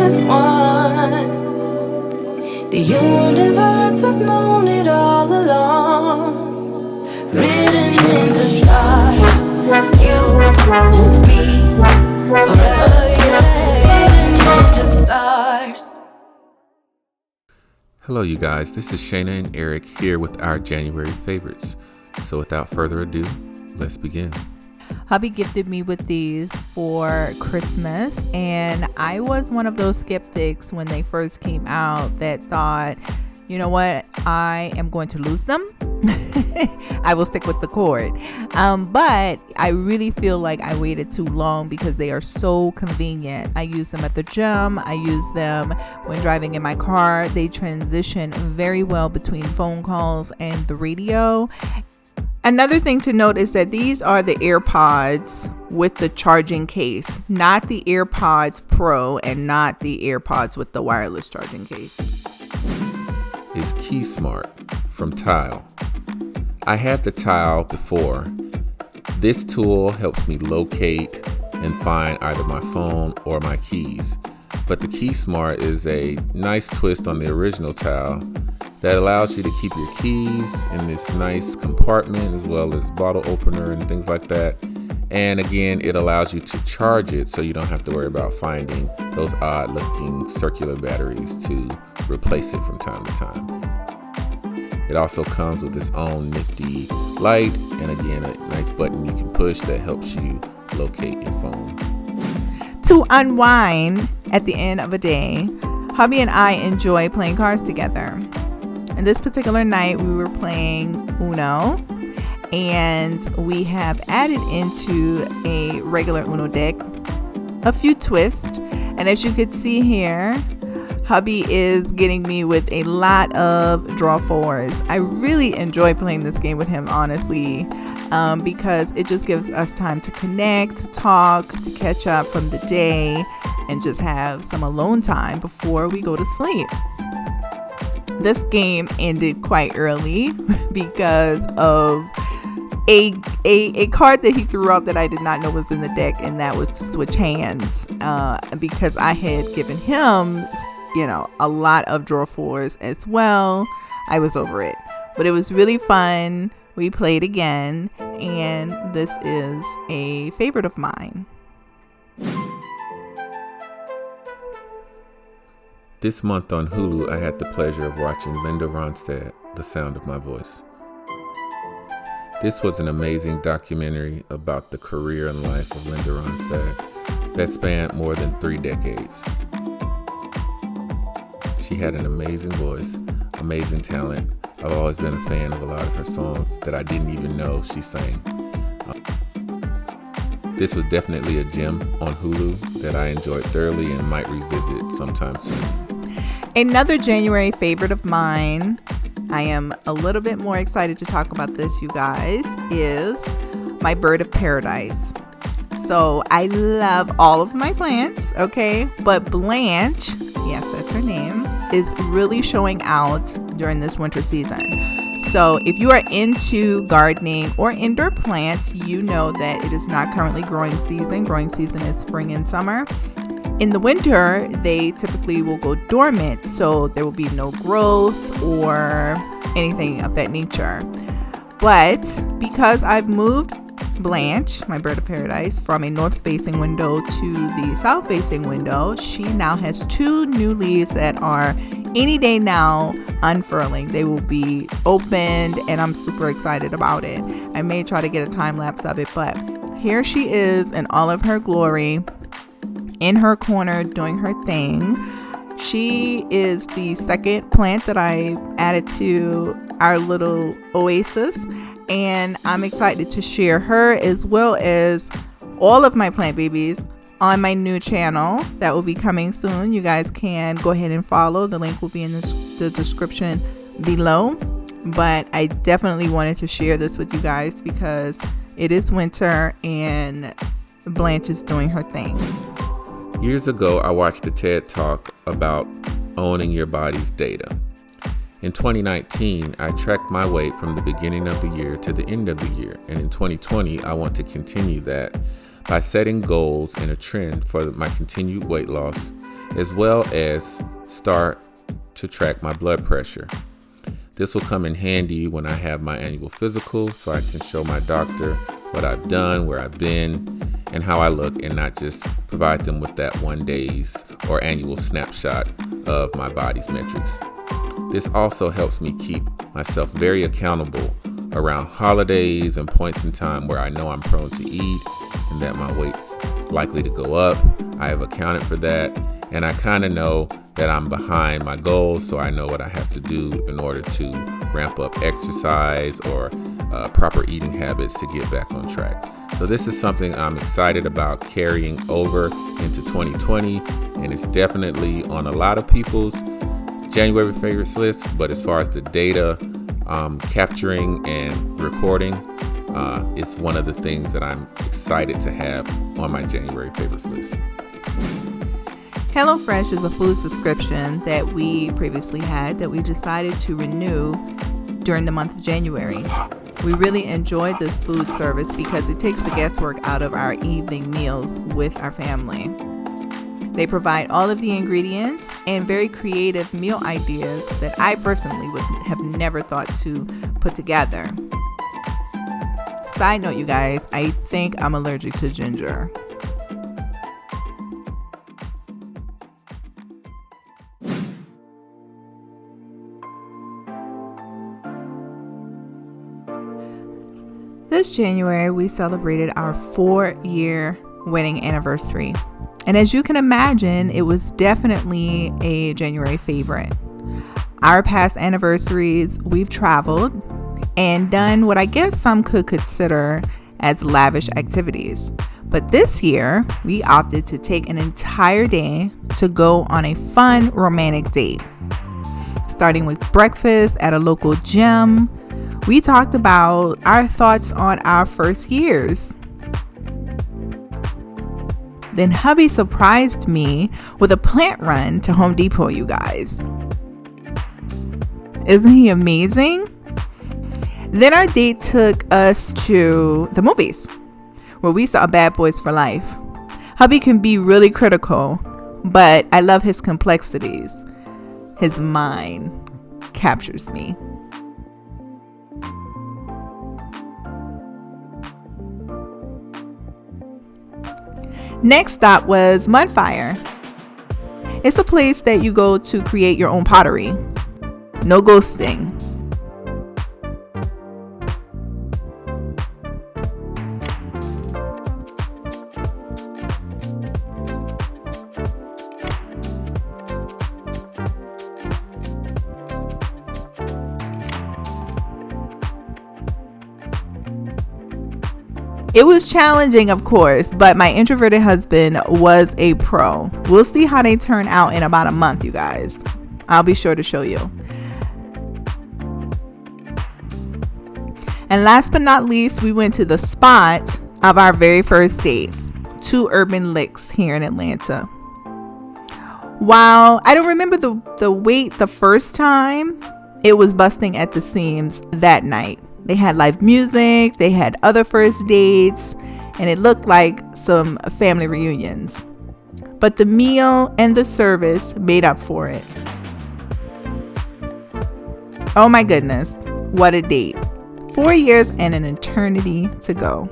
as one. The universe has known it all along. Written in the stars, you, me, forever, yeah. Written in the stars. Hello, you guys. This is Shayna and Eric here with our January favorites. So without further ado, let's begin. Hubby gifted me with these for Christmas, and I was one of those skeptics when they first came out that thought, you know what, I am going to lose them. I will stick with the cord. But I really feel like I waited too long because they are so convenient. I use them at the gym. I use them when driving in my car. They transition very well between phone calls and the radio. Another thing to note is that these are the AirPods with the charging case, not the AirPods Pro and not the AirPods with the wireless charging case. Is KeySmart from Tile. I had the Tile before. This tool helps me locate and find either my phone or my keys. But the KeySmart is a nice twist on the original Tile that allows you to keep your keys in this nice compartment as well as bottle opener and things like that. And again, it allows you to charge it so you don't have to worry about finding those odd looking circular batteries to replace it from time to time. It also comes with its own nifty light and again, a nice button you can push that helps you locate your phone. To unwind at the end of a day, hubby and I enjoy playing cards together. And this particular night we were playing Uno, and we have added into a regular Uno deck a few twists. And as you can see here, hubby is getting me with a lot of draw fours. I really enjoy playing this game with him, honestly, because it just gives us time to connect, to talk, to catch up from the day, and just have some alone time before we go to sleep. This game ended quite early because of a card that he threw out that I did not know was in the deck, and that was to switch hands, because I had given him, a lot of draw fours as well. I was over it, but it was really fun. We played again, and this is a favorite of mine. This month on Hulu, I had the pleasure of watching Linda Ronstadt, The Sound of My Voice. This was an amazing documentary about the career and life of Linda Ronstadt that spanned more than 3 decades. She had an amazing voice, amazing talent. I've always been a fan of a lot of her songs that I didn't even know she sang. This was definitely a gem on Hulu that I enjoyed thoroughly and might revisit sometime soon. Another January favorite of mine, I am a little bit more excited to talk about this, you guys, is my bird of paradise. So I love all of my plants, okay? But Blanche, yes, that's her name, is really showing out during this winter season. So if you are into gardening or indoor plants, you know that it is not currently growing season. Growing season is spring and summer. In the winter, they typically will go dormant, so there will be no growth or anything of that nature. But because I've moved Blanche, my bird of paradise, from a north-facing window to the south-facing window, she now has 2 new leaves that are any day now unfurling. They will be opened, and I'm super excited about it. I may try to get a time lapse of it, but here she is in all of her glory, in her corner doing her thing. She is the second plant that I added to our little oasis, and I'm excited to share her as well as all of my plant babies on my new channel that will be coming soon. You guys can go ahead and follow. The link will be in the description below. But I definitely wanted to share this with you guys because it is winter and Blanche is doing her thing. Years ago, I watched a TED Talk about owning your body's data. In 2019, I tracked my weight from the beginning of the year to the end of the year. And in 2020, I want to continue that by setting goals and a trend for my continued weight loss as well as start to track my blood pressure. This will come in handy when I have my annual physical, so I can show my doctor what I've done, where I've been, and how I look, and not just provide them with that 1 day's or annual snapshot of my body's metrics. This also helps me keep myself very accountable around holidays and points in time where I know I'm prone to eat and that my weight's likely to go up. I have accounted for that, and I kind of know that I'm behind my goals, so I know what I have to do in order to ramp up exercise or proper eating habits to get back on track. So this is something I'm excited about carrying over into 2020, and it's definitely on a lot of people's January favorites list. But as far as the data capturing and recording, it's one of the things that I'm excited to have on my January favorites list. HelloFresh is a food subscription that we previously had that we decided to renew during the month of January. We really enjoyed this food service because it takes the guesswork out of our evening meals with our family. They provide all of the ingredients and very creative meal ideas that I personally would have never thought to put together. Side note, you guys, I think I'm allergic to ginger. This January, we celebrated our 4-year wedding anniversary. And as you can imagine, it was definitely a January favorite. Our past anniversaries, we've traveled and done what I guess some could consider as lavish activities. But this year, we opted to take an entire day to go on a fun romantic date. Starting with breakfast at a local gym, we talked about our thoughts on our first years. Then hubby surprised me with a plant run to Home Depot, you guys. Isn't he amazing? Then our date took us to the movies, where we saw Bad Boys for Life. Hubby can be really critical, but I love his complexities. His mind captures me. Next stop was Mudfire. It's a place that you go to create your own pottery. No ghosting. It was challenging, of course, but my introverted husband was a pro. We'll see how they turn out in about a month, you guys. I'll be sure to show you. And last but not least, we went to the spot of our very first date, 2 Urban Licks here in Atlanta. While I don't remember the wait the first time, it was busting at the seams that night. They had live music, they had other first dates, and it looked like some family reunions. But the meal and the service made up for it. Oh my goodness, what a date. 4 years and an eternity to go.